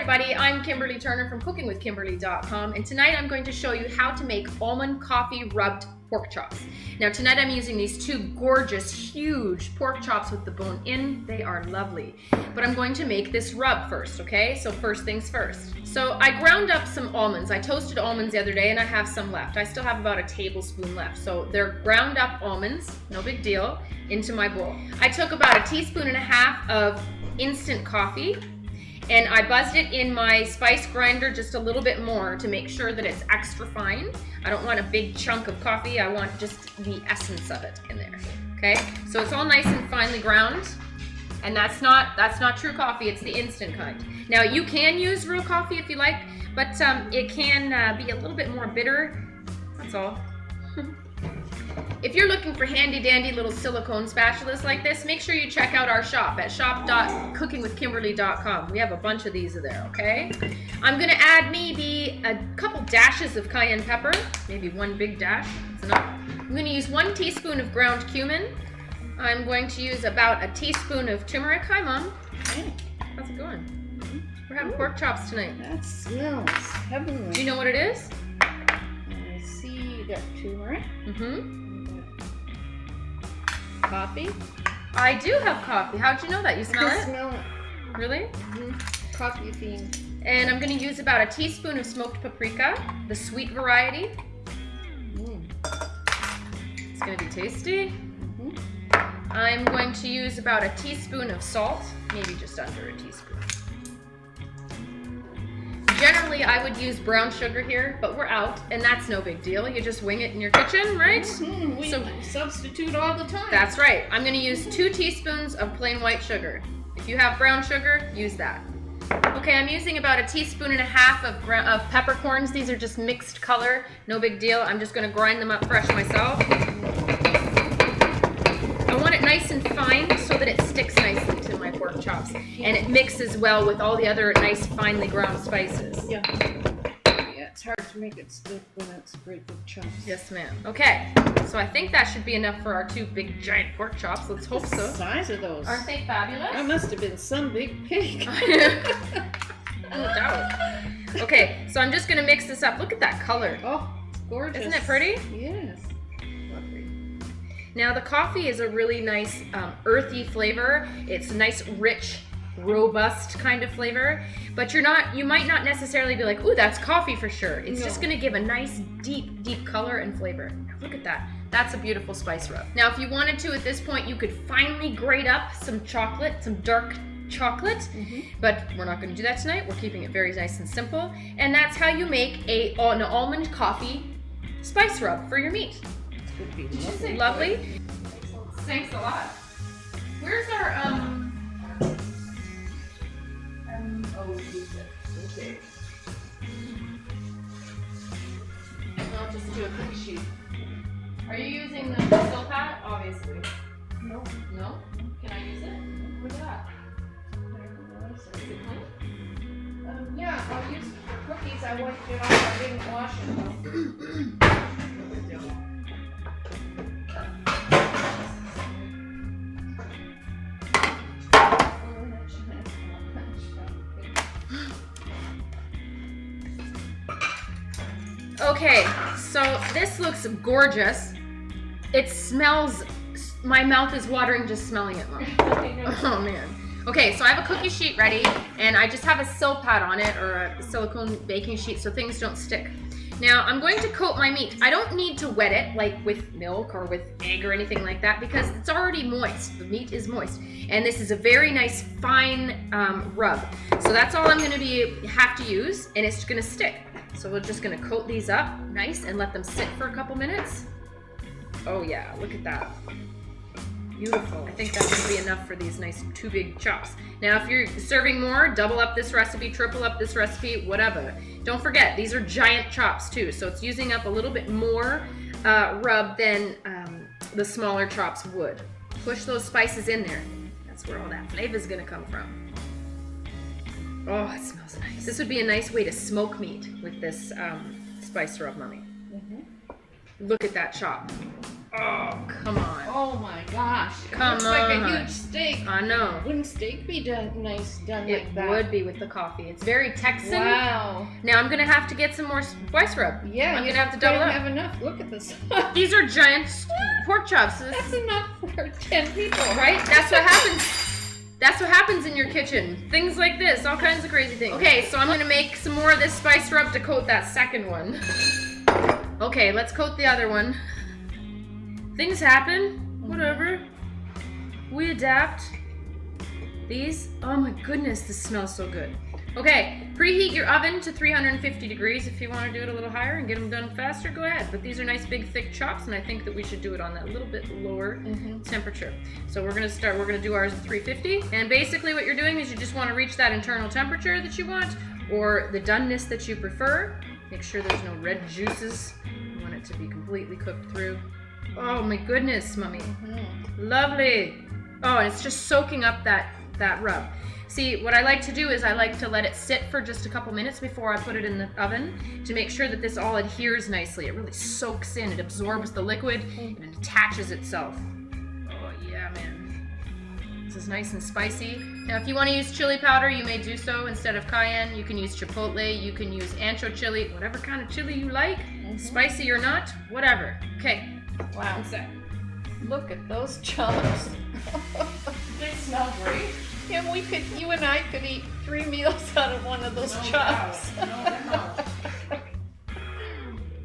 everybody, I'm Kimberly Turner from cookingwithkimberly.com, and tonight I'm going to show you how to make almond coffee rubbed pork chops. Now tonight I'm using these two gorgeous, huge pork chops with the bone in. They are lovely. But I'm going to make this rub first, okay? So first things first. So I ground up some almonds. I toasted almonds the other day and I have some left. I still have about a tablespoon left. So they're ground up almonds, no big deal, into my bowl. I took about a teaspoon and a half of instant coffee, and I buzzed it in my spice grinder just a little bit more to make sure that it's extra fine. I don't want a big chunk of coffee, I want just the essence of it in there, okay? So it's all nice and finely ground, and that's not true coffee, it's the instant kind. Now you can use real coffee if you like, but it can be a little bit more bitter, that's all. If you're looking for handy-dandy little silicone spatulas like this, make sure you check out our shop at shop.cookingwithkimberly.com. We have a bunch of these there, okay? I'm gonna add maybe a couple dashes of cayenne pepper, maybe one big dash, that's enough. I'm gonna use 1 teaspoon of ground cumin. I'm going to use about a teaspoon of turmeric. Hi, Mom. Hey. How's it going? We're having pork chops tonight. That smells heavenly. Do you know what it is? I see you got turmeric. Mm-hmm. Coffee. I do have coffee. How'd you know that? You smell I it? smell it. Really? Mm-hmm. Coffee bean. And I'm going to use about a teaspoon of smoked paprika, the sweet variety. It's going to be tasty. Mm-hmm. I'm going to use about a teaspoon of salt, maybe just under a teaspoon. Generally, I would use brown sugar here, but we're out, and that's no big deal. You just wing it in your kitchen, right? Mm-hmm. We substitute all the time. That's right. I'm going to use 2 teaspoons of plain white sugar. If you have brown sugar, use that. Okay, I'm using about a teaspoon and a half of peppercorns. These are just mixed color, no big deal. I'm just going to grind them up fresh myself. I want it nice and fine so that it sticks nicely to my pork chops, and it mixes well with all the other nice finely ground spices. Yeah, it's hard to make it stick when it's great big chunks. Yes, ma'am. Okay, so I think that should be enough for our 2 big giant pork chops. Let's hope so. The size of those. Aren't they fabulous? That must have been some big pig. No doubt. Okay, so I'm just gonna mix this up. Look at that color. Oh, it's gorgeous. Isn't it pretty? Yes. Lovely. Now the coffee is a really nice earthy flavor. It's a nice, rich, robust kind of flavor, but you might not necessarily be like, ooh, that's coffee for sure. It's just gonna give a nice, deep color and flavor. Look at that. That's a beautiful spice rub. Now, if you wanted to, at this point, you could finely grate up some chocolate, some dark chocolate, but we're not gonna do that tonight. We're keeping it very nice and simple, and that's how you make an almond coffee spice rub for your meat. Would be Did you say lovely. lovely? Thanks a lot. Where's our okay. I'll just do a quick sheet. Are you using the still pad? Obviously. No. No? Can I use it? Look at that. Is it clean? Yeah, I'll use it for cookies. I wiped it off. I didn't wash it though. Okay, so this looks gorgeous. It smells, my mouth is watering just smelling it, Mom. Oh man. Okay, so I have a cookie sheet ready, and I just have a sil pad on it, or a silicone baking sheet, so things don't stick. Now, I'm going to coat my meat. I don't need to wet it, like with milk or with egg or anything like that, because it's already moist. The meat is moist. And this is a very nice, fine rub. So that's all I'm gonna have to use, and it's gonna stick. So we're just gonna coat these up nice and let them sit for a couple minutes. Oh yeah, look at that. Beautiful. I think that should be enough for these nice 2 big chops. Now, if you're serving more, double up this recipe, triple up this recipe, whatever. Don't forget, these are giant chops too, so it's using up a little bit more rub than the smaller chops would. Push those spices in there. That's where all that flavor is gonna come from. Oh, it smells nice. This would be a nice way to smoke meat with this spice rub, Mommy. Look at that chop. Oh, come on. Oh my gosh. It Come looks like a on. huge steak. I know. Wouldn't steak be done It like that? would be with the coffee. It's very Texan. Wow. Now I'm gonna have to get some more spice rub. Yeah, I'm you gonna have to double don't up. have enough. Look at this. These are giant pork chops. That's enough for 10 people. Right? That's what happens. That's what happens in your kitchen. Things like this, all kinds of crazy things. Okay, so I'm gonna make some more of this spice rub to coat that second one. Okay, let's coat the other one. Things happen. Whatever. We adapt. These, oh my goodness, this smells so good. Okay, preheat your oven to 350 degrees. If you want to do it a little higher and get them done faster, go ahead. But these are nice big thick chops, and I think that we should do it on that little bit lower temperature. So we're gonna do ours at 350. And basically what you're doing is you just want to reach that internal temperature that you want, or the doneness that you prefer. Make sure there's no red juices. You want it to be completely cooked through. Oh my goodness, Mummy. Lovely. Oh, and it's just soaking up that rub. See, what I like to do is I like to let it sit for just a couple minutes before I put it in the oven to make sure that this all adheres nicely. It really soaks in, it absorbs the liquid, and it attaches itself. Oh yeah, man. This is nice and spicy. Now, if you want to use chili powder, you may do so instead of cayenne. You can use chipotle, you can use ancho chili, whatever kind of chili you like, spicy or not, whatever. Okay. Wow. One sec. Look at those chops. They smell great. Yeah, you and I could eat 3 meals out of one of those chops.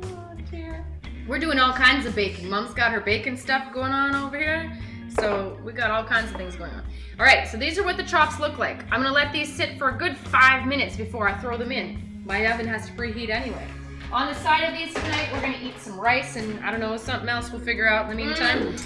Oh dear. We're doing all kinds of baking. Mom's got her bacon stuff going on over here. So we got all kinds of things going on. All right, so these are what the chops look like. I'm gonna let these sit for a good 5 minutes before I throw them in. My oven has to preheat anyway. On the side of these tonight, we're gonna eat some rice and I don't know, something else we'll figure out in the meantime.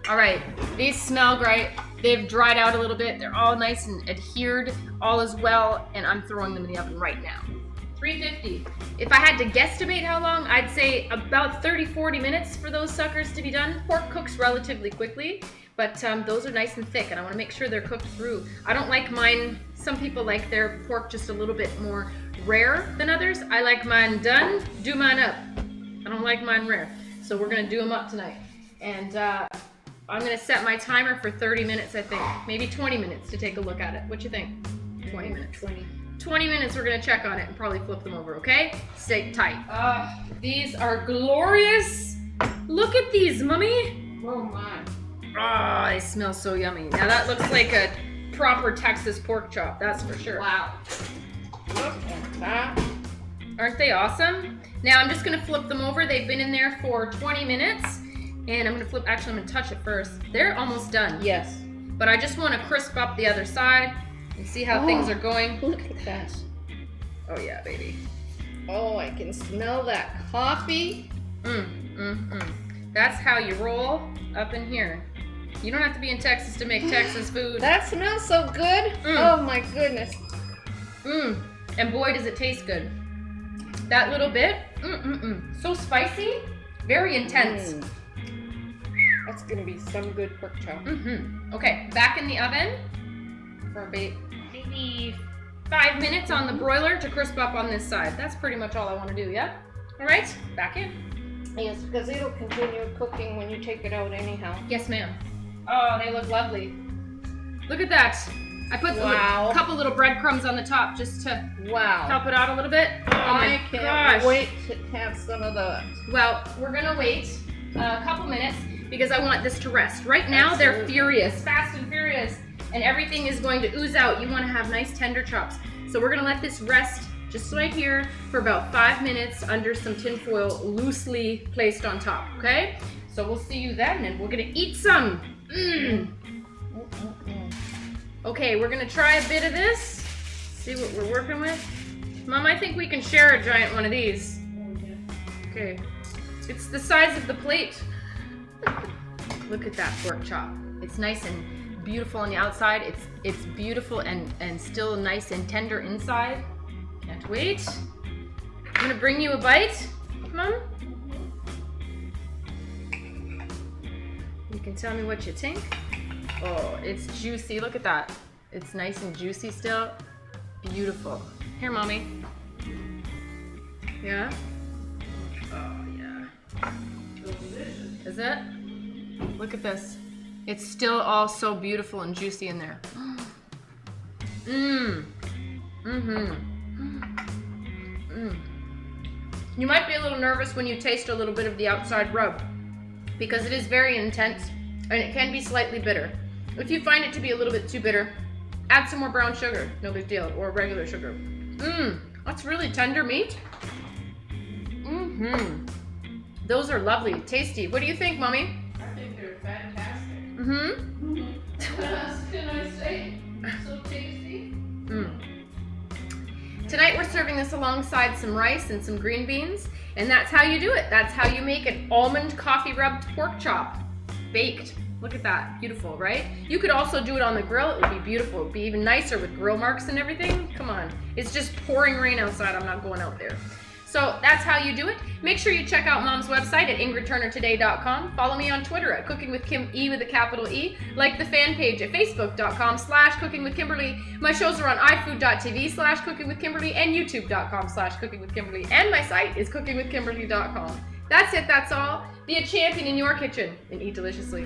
All right, these smell great. They've dried out a little bit. They're all nice and adhered, all is well, and I'm throwing them in the oven right now. 350. If I had to guesstimate how long, I'd say about 30-40 minutes for those suckers to be done. Pork cooks relatively quickly, but those are nice and thick, and I want to make sure they're cooked through. I don't like mine, some people like their pork just a little bit more rare than others. I like mine done, do mine up. I don't like mine rare. So we're gonna do them up tonight. And I'm gonna set my timer for 30 minutes, I think. Maybe 20 minutes to take a look at it. What you think? 20 minutes. 20 minutes, we're gonna check on it and probably flip them over, okay? Stay tight. These are glorious. Look at these, Mummy. Oh my. Oh, they smell so yummy. Now that looks like a proper Texas pork chop, that's for sure. Wow. Look at that. Aren't they awesome? Now I'm just gonna flip them over. They've been in there for 20 minutes. And I'm gonna touch it first. They're almost done. Yes. But I just wanna crisp up the other side and see how things are going. Look at that. Oh yeah, baby. Oh, I can smell that coffee. That's how you roll up in here. You don't have to be in Texas to make Texas food. That smells so good. Oh my goodness. And boy, does it taste good. That little bit, so spicy, very intense. That's gonna be some good pork chop. Okay, back in the oven for maybe 5 minutes on the broiler to crisp up on this side. That's pretty much all I want to do, yeah? All right, back in. Yes, because it'll continue cooking when you take it out anyhow. Yes, ma'am. Oh, they look lovely. Look at that. I put a couple little breadcrumbs on the top just to help it out a little bit. Oh my gosh. I can't wait to have some of that. Well, we're gonna wait a couple minutes because I want this to rest. Right now, they're furious, fast and furious, and everything is going to ooze out. You want to have nice tender chops. So we're gonna let this rest just right here for about 5 minutes under some tin foil loosely placed on top, okay? So we'll see you then, and we're gonna eat some. Okay, we're gonna try a bit of this, see what we're working with. Mom, I think we can share a giant one of these. Okay, it's the size of the plate. Look at that pork chop. It's nice and beautiful on the outside. It's beautiful and still nice and tender inside. Can't wait. I'm gonna bring you a bite, Mom. You can tell me what you think. Oh, it's juicy. Look at that. It's nice and juicy still. Beautiful. Here, Mommy. Yeah? Oh, yeah. Delicious. Is it? Look at this. It's still all so beautiful and juicy in there. Mmm. Mm-hmm. Mm. You might be a little nervous when you taste a little bit of the outside rub because it is very intense and it can be slightly bitter. If you find it to be a little bit too bitter, add some more brown sugar, no big deal, or regular sugar. Mmm, that's really tender meat. Mm-hmm. Those are lovely, tasty. What do you think, Mommy? I think they're fantastic. Mm-hmm. What else can I say? So tasty. Mm. Tonight we're serving this alongside some rice and some green beans, and that's how you do it. That's how you make an almond coffee rubbed pork chop, baked. Look at that, beautiful, right? You could also do it on the grill. It would be beautiful. It would be even nicer with grill marks and everything. Come on, it's just pouring rain outside. I'm not going out there. So that's how you do it. Make sure you check out Mom's website at ingridturnertoday.com. Follow me on Twitter at Cooking with Kim, E with a capital E. Like the fan page at facebook.com/cookingwithkimberly. My shows are on ifood.tv/cookingwithkimberly and youtube.com/cookingwithkimberly. And my site is cookingwithkimberly.com. That's it, that's all. Be a champion in your kitchen and eat deliciously.